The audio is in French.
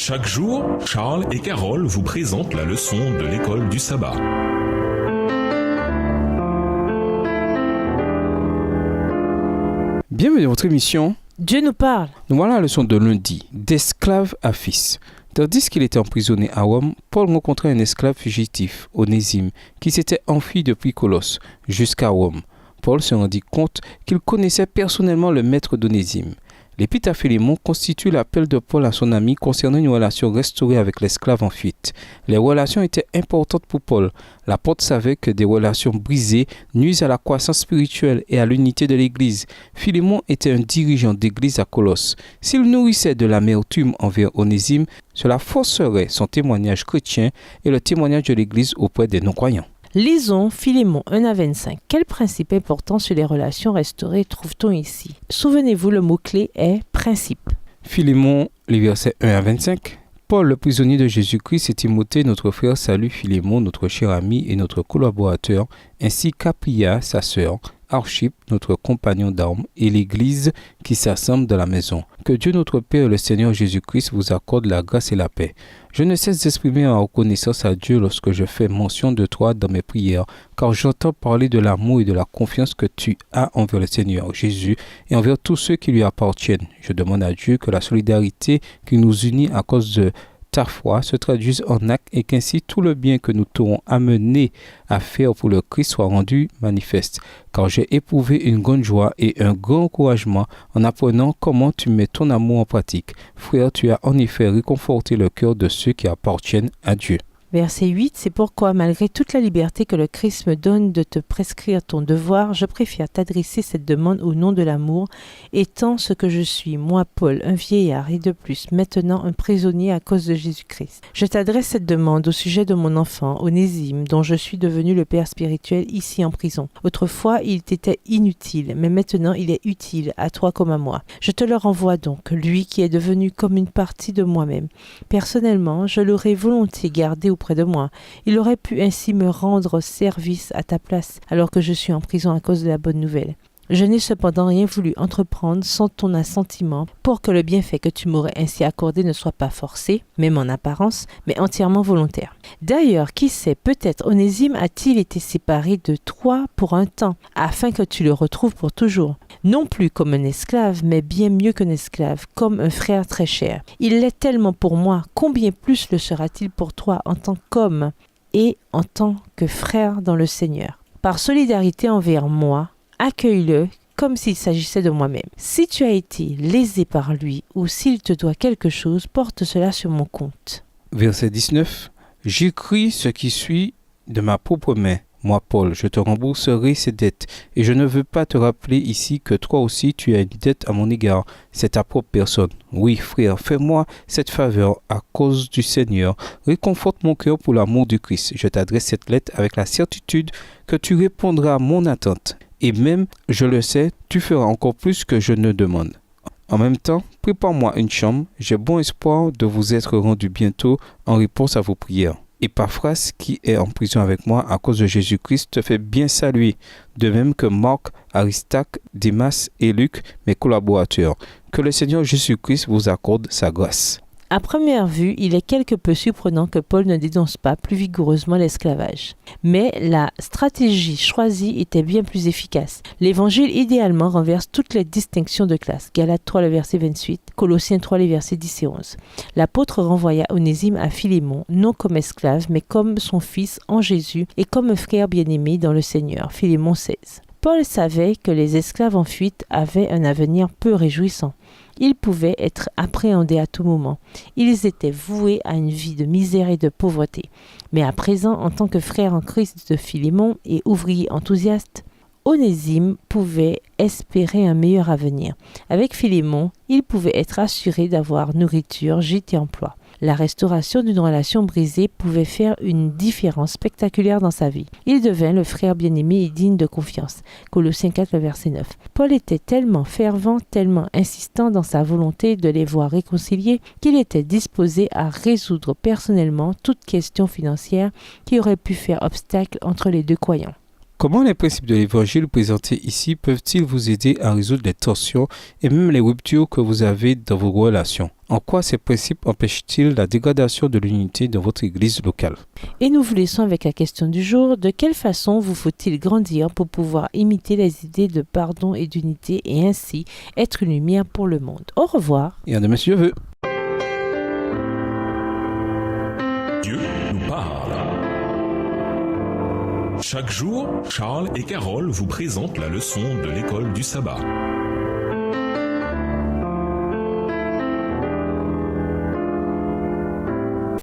Chaque jour, Charles et Carole vous présentent la leçon de l'école du sabbat. Bienvenue dans votre émission. Dieu nous parle. Nous voilà à la leçon de lundi, d'esclave à fils. Tandis qu'il était emprisonné à Rome, Paul rencontrait un esclave fugitif, Onésime, qui s'était enfui depuis Colosse jusqu'à Rome. Paul se rendit compte qu'il connaissait personnellement le maître d'Onésime. L'épître à Philémon constitue l'appel de Paul à son ami concernant une relation restaurée avec l'esclave en fuite. Les relations étaient importantes pour Paul. L'apôtre savait que des relations brisées nuisent à la croissance spirituelle et à l'unité de l'Église. Philémon était un dirigeant d'Église à Colosse. S'il nourrissait de l'amertume envers Onésime, cela forcerait son témoignage chrétien et le témoignage de l'Église auprès des non-croyants. Lisons Philémon 1 à 25. Quel principe important sur les relations restaurées trouve-t-on ici? Souvenez-vous, le mot-clé est principe. Philémon, les versets 1 à 25. Paul, le prisonnier de Jésus-Christ, et Timothée, notre frère, salue Philémon, notre cher ami et notre collaborateur, ainsi qu'Apphia, sa sœur, Archippe, notre compagnon d'armes, et l'Église qui s'assemble dans la maison. Que Dieu notre Père et le Seigneur Jésus-Christ vous accorde la grâce et la paix. Je ne cesse d'exprimer ma reconnaissance à Dieu lorsque je fais mention de toi dans mes prières, car j'entends parler de l'amour et de la confiance que tu as envers le Seigneur Jésus et envers tous ceux qui lui appartiennent. Je demande à Dieu que la solidarité qui nous unit à cause de ta foi se traduise en actes et qu'ainsi tout le bien que nous t'aurons amené à faire pour le Christ soit rendu manifeste. Car j'ai éprouvé une grande joie et un grand encouragement en apprenant comment tu mets ton amour en pratique. Frère, tu as en effet réconforté le cœur de ceux qui appartiennent à Dieu. Verset 8, c'est pourquoi, malgré toute la liberté que le Christ me donne de te prescrire ton devoir, je préfère t'adresser cette demande au nom de l'amour, étant ce que je suis, moi Paul, un vieillard et de plus, maintenant un prisonnier à cause de Jésus-Christ. Je t'adresse cette demande au sujet de mon enfant, Onésime, dont je suis devenu le père spirituel ici en prison. Autrefois, il t'était inutile, mais maintenant il est utile, à toi comme à moi. Je te le renvoie donc, lui qui est devenu comme une partie de moi-même. Personnellement, je l'aurais volontiers gardé auprès de moi. Il aurait pu ainsi me rendre service à ta place, alors que je suis en prison à cause de la bonne nouvelle. Je n'ai cependant rien voulu entreprendre sans ton assentiment pour que le bienfait que tu m'aurais ainsi accordé ne soit pas forcé, même en apparence, mais entièrement volontaire. D'ailleurs, qui sait, peut-être Onésime a-t-il été séparé de toi pour un temps, afin que tu le retrouves pour toujours. Non plus comme un esclave, mais bien mieux qu'un esclave, comme un frère très cher. Il l'est tellement pour moi, combien plus le sera-t-il pour toi en tant qu'homme et en tant que frère dans le Seigneur. Par solidarité envers moi, accueille-le comme s'il s'agissait de moi-même. Si tu as été lésé par lui ou s'il te doit quelque chose, porte cela sur mon compte. Verset 19. J'écris ce qui suit de ma propre main. Moi, Paul, je te rembourserai ces dettes, et je ne veux pas te rappeler ici que toi aussi tu as une dette à mon égard, c'est ta propre personne. Oui, frère, fais-moi cette faveur à cause du Seigneur. Réconforte mon cœur pour l'amour du Christ. Je t'adresse cette lettre avec la certitude que tu répondras à mon attente. Et même, je le sais, tu feras encore plus que je ne demande. En même temps, prépare-moi une chambre. J'ai bon espoir de vous être rendu bientôt en réponse à vos prières. Epaphras, qui est en prison avec moi à cause de Jésus-Christ, te fait bien saluer, de même que Marc, Aristarque, Démas et Luc, mes collaborateurs. Que le Seigneur Jésus-Christ vous accorde sa grâce. À première vue, il est quelque peu surprenant que Paul ne dénonce pas plus vigoureusement l'esclavage. Mais la stratégie choisie était bien plus efficace. L'Évangile idéalement renverse toutes les distinctions de classe. Galates 3, le verset 28, Colossiens 3, les versets 10 et 11. L'apôtre renvoya Onésime à Philémon, non comme esclave, mais comme son fils en Jésus et comme un frère bien-aimé dans le Seigneur. Philémon 16. Paul savait que les esclaves en fuite avaient un avenir peu réjouissant. Ils pouvaient être appréhendés à tout moment. Ils étaient voués à une vie de misère et de pauvreté. Mais à présent, en tant que frère en Christ de Philémon et ouvrier enthousiaste, Onésime pouvait espérer un meilleur avenir. Avec Philémon, il pouvait être assuré d'avoir nourriture, gîte et emploi. La restauration d'une relation brisée pouvait faire une différence spectaculaire dans sa vie. Il devint le frère bien-aimé et digne de confiance. Colossiens 4, le verset 9. Paul était tellement fervent, tellement insistant dans sa volonté de les voir réconciliés qu'il était disposé à résoudre personnellement toute question financière qui aurait pu faire obstacle entre les deux croyants. Comment les principes de l'Évangile présentés ici peuvent-ils vous aider à résoudre les tensions et même les ruptures que vous avez dans vos relations? En quoi ces principes empêchent-ils la dégradation de l'unité de votre église locale? Et nous vous laissons avec la question du jour. De quelle façon vous faut-il grandir pour pouvoir imiter les idées de pardon et d'unité et ainsi être une lumière pour le monde? Au revoir. Et à demain si Dieu veut. Dieu nous parle. Chaque jour, Charles et Carole vous présentent la leçon de l'école du sabbat.